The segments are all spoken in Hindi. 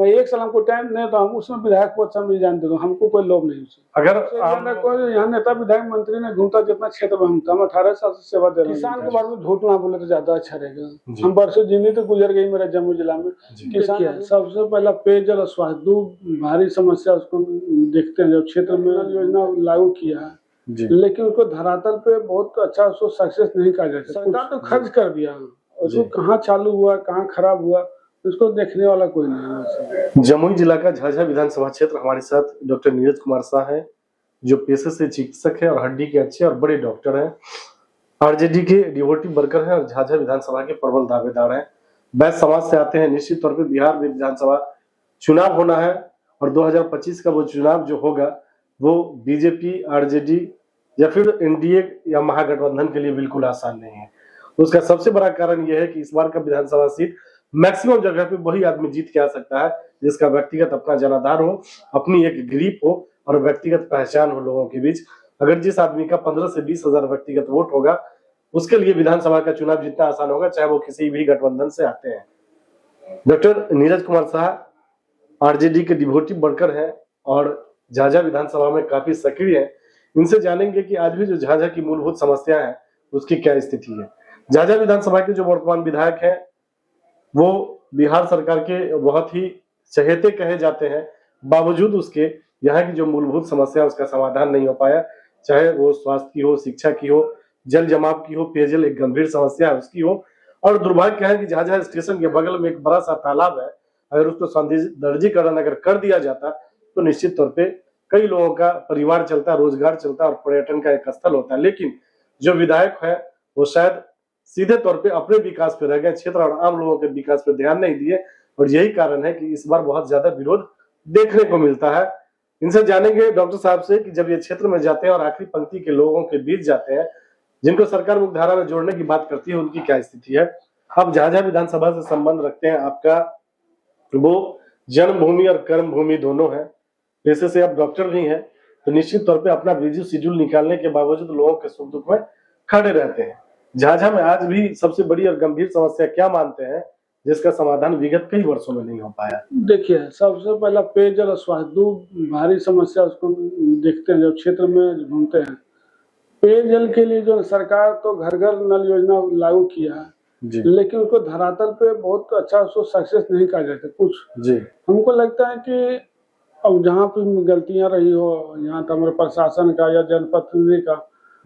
मैं 1 साल हमको टाइम नहीं तो हम उसमें विधायक पद से हम रिजाइन दे दो, हमको कोई लोभ नहीं उससे। अगर कोई यहाँ नेता विधायक मंत्री ने घूमता जितना क्षेत्र में हम 18 साल से सेवा दे रहे हैं। किसान के बारे में झूठ ना बोले तो ज्यादा अच्छा रहेगा। हम बरसों जिंदगी तो गुजर गई मेरे जम्मू जिला में। किसान सबसे पहला पेयजल और स्वास्थ्य दो भारी समस्या उसको देखते हैं। जब क्षेत्र में योजना लागू किया है लेकिन उसको धरातल पे बहुत अच्छा उसको सक्सेस नहीं कहा जाता। सरकार तो खर्च कर दिया, उसको कहाँ चालू हुआ कहाँ खराब हुआ उसको देखने वाला कोई नहीं है। जमुई जिला का झाझा विधानसभा क्षेत्र, हमारे साथ डॉक्टर नीरज कुमार शाह है जो पेशे से चिकित्सक है और हड्डी के अच्छे और बड़े डॉक्टर हैं, आरजेडी के डिवोटी वर्कर हैं और झाझा विधानसभा के प्रबल दावेदार हैं। बैस समाज से आते हैं। निश्चित तौर पर बिहार में विधानसभा चुनाव होना है और 2025 का वो चुनाव जो होगा वो बीजेपी, आरजेडी या फिर एनडीए या महागठबंधन के लिए बिल्कुल आसान नहीं है। उसका सबसे बड़ा कारण यह है कि इस बार का विधानसभा सीट मैक्सिमम जगह पे वही आदमी जीत के आ सकता है जिसका व्यक्तिगत अपना जनाधार हो, अपनी एक ग्रिप हो और व्यक्तिगत पहचान हो लोगों के बीच। अगर जिस आदमी का 15 से 20 हजार व्यक्तिगत वोट होगा उसके लिए विधानसभा का चुनाव जितना आसान होगा, चाहे वो किसी भी गठबंधन से आते हैं। डॉक्टर नीरज कुमार शाह आरजेडी के डिवोटी वर्कर हैं और झाझा विधानसभा में काफी सक्रिय है। इनसे जानेंगे कि आज भी जो झाझा की मूलभूत समस्या है उसकी क्या स्थिति है। झाझा विधानसभा के जो वर्तमान विधायक हैं वो बिहार सरकार के बहुत ही चहेते कहे जाते हैं, बावजूद उसके यहाँ की जो मूलभूत समस्या उसका समाधान नहीं हो पाया, चाहे वो स्वास्थ्य की हो, शिक्षा की हो, जल जमाव की हो, पेयजल एक गंभीर समस्या है उसकी हो। और दुर्भाग्य है कि झाझा स्टेशन के बगल में एक बड़ा सा तालाब है, अगर उसको सौंदर्यीकरण अगर कर दिया जाता तो निश्चित तौर पे कई लोगों का परिवार चलता, रोजगार चलता और पर्यटन का एक स्थल होता है। लेकिन जो विधायक है वो शायद सीधे तौर पे अपने विकास पे रह गए, क्षेत्र और आम लोगों के विकास पे ध्यान नहीं दिए और यही कारण है कि इस बार बहुत ज्यादा विरोध देखने को मिलता है। इनसे जानेंगे डॉक्टर साहब से कि जब ये क्षेत्र में जाते हैं और आखिरी पंक्ति के लोगों के बीच जाते हैं जिनको सरकार मुख्यधारा में जोड़ने की बात करती है, उनकी क्या स्थिति है। आप झाझा विधानसभा से संबंध रखते हैं, आपका वो जन्मभूमि और कर्म भूमि दोनों है, पेशे से आप डॉक्टर भी हैं, तो निश्चित तौर पे अपना बिजी शेड्यूल निकालने के बावजूद लोगों के सुख दुख में खड़े रहते हैं। झाझा में आज भी सबसे बड़ी और गंभीर समस्या क्या मानते हैं जिसका समाधान विगत कई वर्षों में नहीं हो पाया? देखिए, सबसे पहला पेयजल और स्वास्थ्य दो भारी समस्या उसको देखते हैं। जब क्षेत्र में घूमते हैं पेयजल के लिए जो सरकार तो घर घर नल योजना लागू किया है लेकिन उसको धरातल पे बहुत अच्छा उसको सक्सेस नहीं कहा जाता कुछ जी। हमको लगता है कि अब जहाँ पे गलतियां रही हो, यहाँ तो हमारे प्रशासन का या जनप्रतिनिधि का,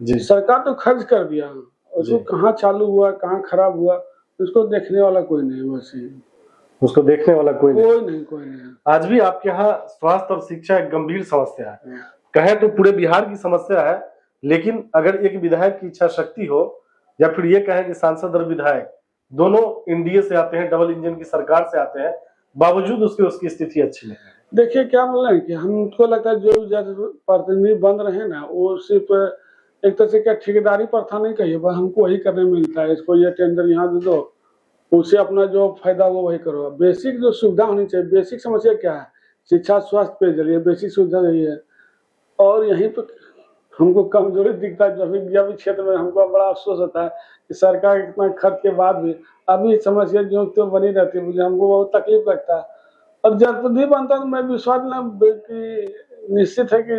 सरकार तो खर्च कर दिया, उसको कहाँ चालू हुआ कहाँ खराब हुआ उसको देखने वाला कोई नहीं। वैसे उसको देखने वाला कोई नहीं। आज भी आपके यहाँ स्वास्थ्य और शिक्षा एक गंभीर समस्या है, कहें तो पूरे बिहार की समस्या है। लेकिन अगर एक विधायक की इच्छा शक्ति हो या फिर ये कहें कि सांसद और विधायक दोनों एनडीए से आते हैं, डबल इंजन की सरकार से आते हैं, बावजूद उसकी स्थिति अच्छी नहीं है। देखिए क्या बोल रहे हैं कि हमको लगता है जो प्रतिनिधि बन रहे हैं ना वो सिर्फ एक तरह से क्या ठेकेदारी प्रथा नहीं कहिए, बस हमको वही करने में मिलता है, इसको ये टेंडर यहाँ दे दो, उससे अपना जो फायदा वो वही करो। बेसिक जो सुविधा होनी चाहिए, बेसिक समस्या क्या है, शिक्षा स्वास्थ्य पेयजल, ये बेसिक सुविधा यही है। और यहीं पर हमको कमजोरी दिखता है, जब क्षेत्र में हमको बड़ा अफसोस होता है कि सरकार इतना खर्च के बाद भी अभी समस्या जो तो बनी रहती है, मुझे हमको बहुत तकलीफ लगता है। और जनप्रतिनिधि बनता तो मैं विश्वास कि निश्चित है कि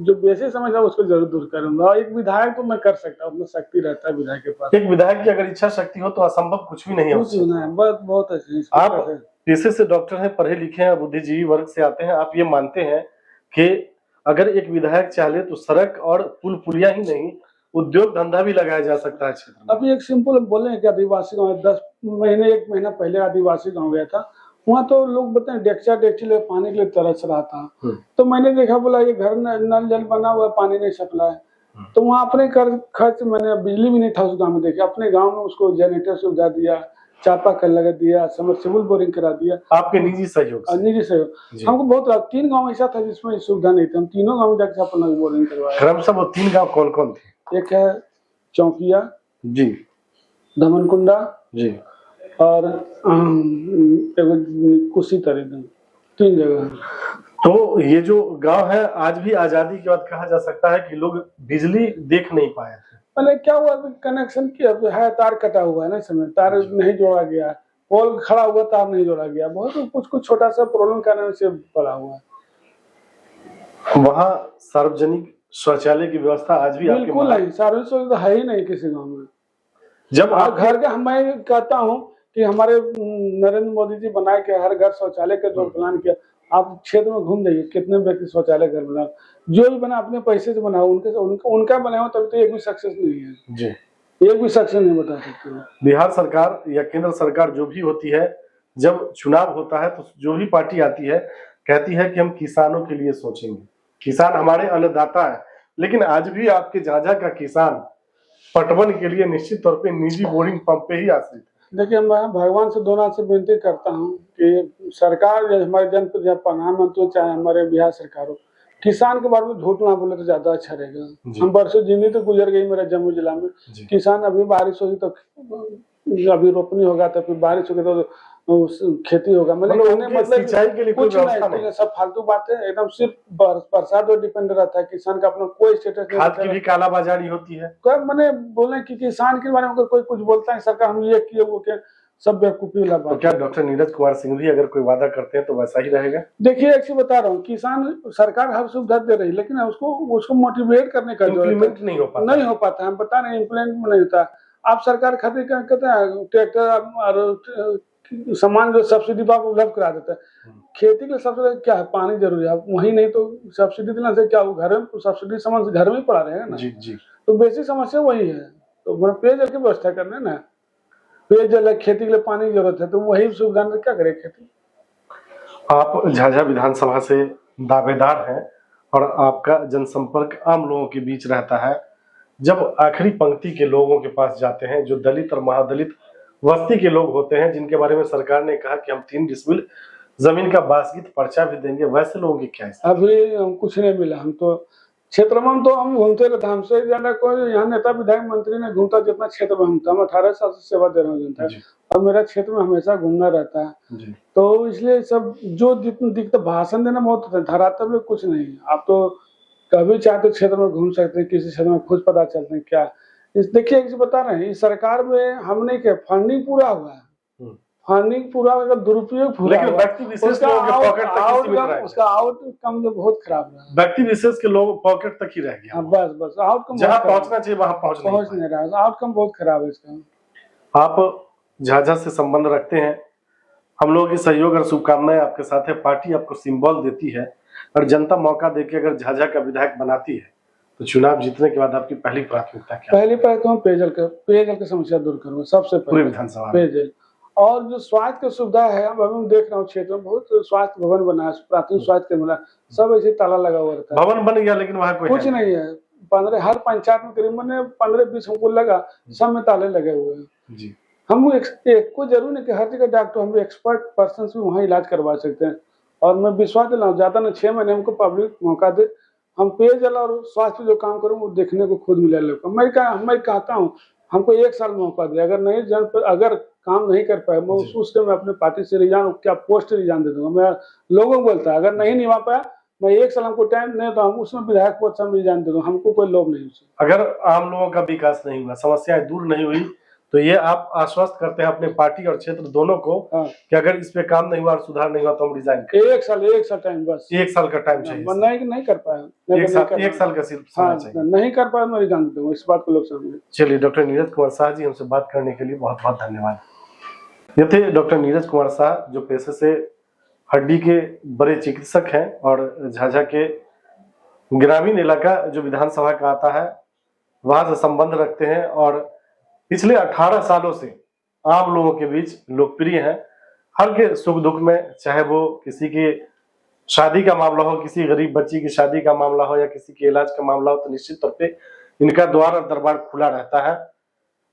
जो बेसिक समस्या उसको जरूर दूर करूंगा। एक विधायक तो मैं कर सकता हूँ, उसमें शक्ति रहता है विधायक के पास। एक विधायक की अगर इच्छा शक्ति हो तो असंभव कुछ भी नहीं है। बहुत अच्छी। आप पेशे से डॉक्टर हैं, पढ़े लिखे हैं, बुद्धिजीवी वर्ग से आते हैं, आप ये मानते हैं कि अगर एक विधायक चाहे तो सड़क और पुल पुलिया ही नहीं उद्योग धंधा भी लगाया जा सकता है क्षेत्र में? अभी एक सिंपल बोले कि आदिवासी गाँव 10 महीने 1 महीना पहले आदिवासी गाँव गया था, वहाँ तो लोग बताए डेक्ची ले पानी के लिए तरस रहा था। तो मैंने देखा बोला ये घर नल जल बना हुआ पानी नहीं सप्लाई, तो वहाँ अपने खर्च मैंने बिजली भी नहीं था उस गाँव में, देखे अपने गाँव में उसको जनरेटर सुविधा दिया, चापाकल लगा दिया, समरसेबल बोरिंग करा दिया। आपके निजी सहयोग? निजी सहयोग। हमको बहुत 3 गाँव ऐसा था जिसमें सुविधा नहीं थी, हम तीनों गाँव जाकर अपना बोरिंग करवाया। क्रमशः वो 3 गाँव कौन कौन थे? एक है चौकिया जी, दमनकुंडा जी और कुशी तरी, 3 जगह। तो ये जो गांव है आज भी आजादी के बाद कहा जा सकता है कि लोग बिजली देख नहीं पाए थे। पहले क्या हुआ कनेक्शन किया है, तार कटा हुआ है ना, समय तार नहीं जोड़ा गया, पोल खड़ा हुआ, तार नहीं जोड़ा गया, बहुत कुछ कुछ छोटा सा प्रॉब्लम करने से पड़ा हुआ है। वहाँ सार्वजनिक शौचालय की व्यवस्था आज भी आपके बिल्कुल नहीं, सार्वजनिक शौचालय है ही नहीं किसी गाँव में। जब आप आप घर का, मैं कहता हूँ कि हमारे नरेंद्र मोदी जी बना के हर घर शौचालय का जो प्लान किया, आप क्षेत्र में घूम जाइए कितने व्यक्ति शौचालय घर बना, जो भी बना अपने पैसे से बना, उनका बना हो, तब तो एक भी सक्सेस नहीं है जी, एक भी सक्सेस नहीं बता सकते। बिहार सरकार या केंद्र सरकार जो भी होती है, जब चुनाव होता है तो जो भी पार्टी आती है कहती है कि हम किसानों के लिए सोचेंगे, किसान हमारे अन्नदाता है, लेकिन आज भी आपके झाझा का किसान पटवन के लिए निश्चित तौर पे निजी बोरिंग पंप पे ही आश्रित है। देखिए, मैं भगवान से दोनों से विनती करता हूँ कि सरकार, हमारे जनप्रतिनिधि, प्रधानमंत्री चाहे हमारे बिहार सरकार हो, किसान के बारे में झूठ ना बोले तो ज्यादा अच्छा रहेगा। हम बरसों जिंदगी तो गुजर गई मेरे जम्मू जिला में, किसान अभी बारिश होगी तो अभी रोपनी होगा, तो फिर बारिश होगी तो खेती होगा, मतलब सिंचाई के लिए कोई कुछ व्यवस्था नहीं, सब फालतू बातें, एकदम सिर्फ बरसात पर डिपेंड रहता है। किसान का अपना कोई स्टेटस नहीं, खाद की भी कालाबाजारी होती है। मैंने बोले कि किसान के बारे में कोई कुछ बोलता है, सरकार हम ये किए वो किए, सब बेवकूफी वाला बात। तो क्या डॉक्टर नीरज कुमार सिंह भी अगर कोई वादा करते हैं तो वैसा ही रहेगा? देखिए, एक चीज बता रहा हूँ, किसान सरकार हर सुविधा दे रही है, लेकिन उसको मोटिवेट करने का इम्प्लीमेंट नहीं हो पाता, हम बता रहे हैं, इम्प्लीमेंट नहीं होता। आप सरकार खातिर क्या कहते हैं, ट्रैक्टर और सामान जो सब्सिडी पर उपलब्ध करा देता है, खेती के लिए सबसे क्या है, पानी जरूरी है, वही नहीं तो सब्सिडी देने से क्या, घर में सब्सिडी सामान घर में ही पड़ा रहेगा ना। जी जी, तो बेसिक समस्या वही है। तो पेयजल की व्यवस्था करना ना, पेयजल है, खेती के लिए पानी की जरूरत है, तो वही सुविधा में क्या करे खेती। आप झाझा विधानसभा से दावेदार हैं और आपका जनसंपर्क आम लोगों के बीच रहता है। जब आखिरी पंक्ति के लोगों के पास जाते हैं, जो दलित और महादलित बस्ती के लोग होते हैं, जिनके बारे में सरकार ने कहा कि हम 3 डिसमिल जमीन का बासगीत पर्चा भी देंगे, वैसे लोगों की क्या है? अभी हम कुछ नहीं मिला। हम तो क्षेत्र में तो हम घूमते रहते, हमसे ज्यादा कोई यहाँ नेता विधायक मंत्री ने घूमता जितना क्षेत्र में हम था। हम 18 साल से सेवा दे रहे हैं जनता, और मेरा क्षेत्र में हमेशा घूमना रहता है। तो इसलिए सब जो दिखता, भाषण देना बहुत धरातल में कुछ नहीं है। आप तो कभी चाहे तो क्षेत्र में घूम सकते हैं, किसी क्षेत्र में खुद पता चलते हैं क्या। देखिए, एक बता रहे हैं, इस सरकार में हमने क्या फंडिंग पूरा हुआ है, फंडिंग पूरा होगा, दुरुपयोग पूरा, लेकिन व्यक्ति विशेष के लोगों के पॉकेट तक ही सीमित रह गया। उसका आउटकम जो बहुत खराब रहा, व्यक्ति विशेष के लोग पॉकेट तक ही रह गया। बस आउटकम जहां पहुंचना चाहिए वहां पहुंच नहीं रहा, आउटकम बहुत खराब है इसका। आप झाझा से संबंध रखते हैं, हम लोगों की सहयोग और शुभकामनाएं आपके साथ है। पार्टी आपको सिंबल देती है और जनता मौका देके अगर झाझा का विधायक बनाती है तो चुनाव जीतने के बाद आपकी पहली प्राथमिकता क्या? पहली प्राथमिकता पेयजल की समस्या दूर करूंगा सबसे पहले, पूरे विधानसभा पेयजल। और जो स्वास्थ्य की सुविधा है, अब हम देख रहा हूँ क्षेत्र में बहुत स्वास्थ्य भवन बना, प्राथमिक स्वास्थ्य केंद्र, सब ऐसे ताला लगा हुआ रहता है। भवन बन गया लेकिन वहाँ कोई कुछ नहीं है। 15 हर पंचायत में करीबन 15-20 हमको लगा, सब में ताले लगे हुए हैं। हम एक को जरूर नहीं कि हर जगह डॉक्टर, हम एक्सपर्ट पर्सन भी वहाँ इलाज करवा सकते हैं। और मैं विश्वास दिलाऊं, ज्यादा ना 6 महीने हमको पब्लिक मौका दे, हम पेयजल और स्वास्थ्य जो काम करूँ वो देखने को खुद मिले लोग। मैं कहता हूँ हमको 1 साल मौका दे, अगर नहीं अगर काम नहीं कर पाए, मैं उसके मैं अपने पार्टी से रिजाइन, क्या पोस्ट रिजाइन दे दूंगा। मैं लोगों को बोलता है, अगर नहीं निभा पाया, मैं 1 साल हमको टाइम नहीं, तो हम उसमें विधायक पद से रिजाइन दे दूंगा, हमको कोई लोभ नहीं उससे। अगर आम लोगों का विकास नहीं हुआ, समस्याएं दूर नहीं हुई, तो ये आप आश्वस्त करते हैं अपने पार्टी और क्षेत्र दोनों को कि अगर इस पे काम नहीं हुआ और सुधार नहीं हुआ तो हम रिजाइन करें। 1 साल टाइम, बस 1 साल का टाइम चाहिए। नहीं कर पाया, 1 साल का सिर्फ समय चाहिए। नहीं कर पाया, मैं रिजाइन दूंगा, इस बात को लोग समझे। चलिए, डॉक्टर नीरज कुमार शाह जी, हमसे बात करने के लिए बहुत बहुत धन्यवाद। ये थे डॉक्टर नीरज कुमार शाह, जो पेशे से हड्डी के बड़े चिकित्सक हैं और झाझा के ग्रामीण इलाका जो विधानसभा का आता है वहां से संबंध रखते हैं और पिछले 18 सालों से आम लोगों के बीच लोकप्रिय हैं। हर के सुख दुख में, चाहे वो किसी की शादी का मामला हो, किसी गरीब बच्ची की शादी का मामला हो या किसी के इलाज का मामला हो, तो निश्चित तौर पे इनका द्वार और दरबार खुला रहता है।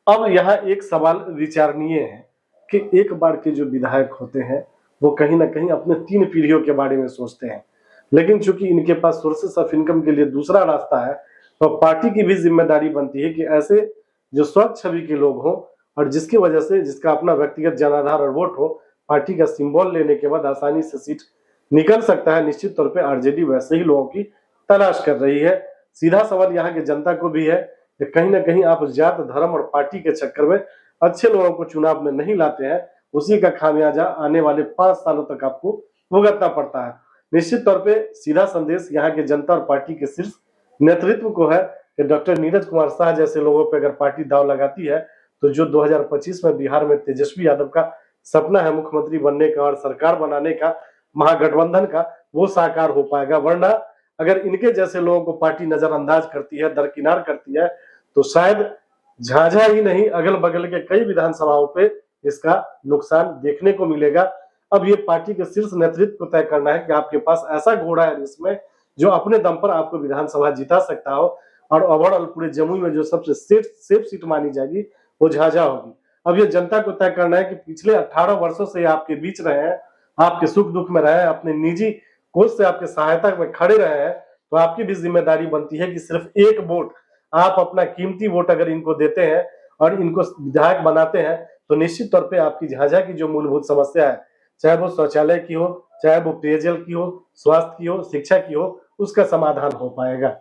अब यहाँ एक सवाल विचारणीय है कि एक बार के जो विधायक होते हैं वो कहीं ना कहीं अपने 3 पीढ़ियों के बारे में सोचते हैं, लेकिन चूंकि इनके पास सोर्सेस ऑफ इनकम के लिए दूसरा रास्ता है, तो पार्टी की भी जिम्मेदारी बनती है कि ऐसे जो स्वच्छ छवि के लोग हों और जिसकी वजह से, जिसका अपना व्यक्तिगत जनाधार और वोट हो, पार्टी का सिंबल लेने के बाद आसानी से सीट निकल सकता है। निश्चित तौर पे आरजेडी वैसे ही लोगों की तलाश कर रही है। सीधा सवाल यहाँ की जनता को भी है कि कहीं ना कहीं आप जात, धर्म और पार्टी के चक्कर में अच्छे लोगों को चुनाव में नहीं लाते हैं, उसी का खामियाजा आने वाले 5 सालों तक आपको भुगतना पड़ता है। निश्चित तौर पे सीधा संदेश यहाँ के जनता और पार्टी के शीर्ष नेतृत्व को है कि डॉक्टर नीरज कुमार शाह जैसे लोगों पे अगर पार्टी दांव लगाती है तो जो 2025 में बिहार में तेजस्वी यादव का सपना है मुख्यमंत्री बनने का और सरकार बनाने का, महागठबंधन का, वो साकार हो पाएगा। वरना अगर इनके जैसे लोगों को पार्टी नजरअंदाज करती है, दरकिनार करती है, तो शायद झाझा ही नहीं अगल बगल के कई विधानसभाओं पे इसका नुकसान देखने को मिलेगा। अब ये पार्टी के शीर्ष नेतृत्व को तय करना है कि आपके पास ऐसा घोड़ा है इसमें जो अपने दम पर आपको विधानसभा जिता सकता हो, और ओवरऑल पूरे जमुई में जो सबसे सेफ सीट मानी जाएगी वो झाझा होगी। अब ये जनता को तय करना है कि पिछले 18 वर्षों से आपके बीच रहे हैं, आपके सुख दुख में रहे हैं, अपने निजी कोष से आपके सहायता में खड़े रहे हैं, तो आपकी भी जिम्मेदारी बनती है कि सिर्फ एक वोट, आप अपना कीमती वोट अगर इनको देते हैं और इनको विधायक बनाते हैं तो निश्चित तौर पे आपकी झाझा की जो मूलभूत समस्या है, चाहे वो शौचालय की हो, चाहे वो पेयजल की हो, स्वास्थ्य की हो, शिक्षा की हो, उसका समाधान हो पाएगा।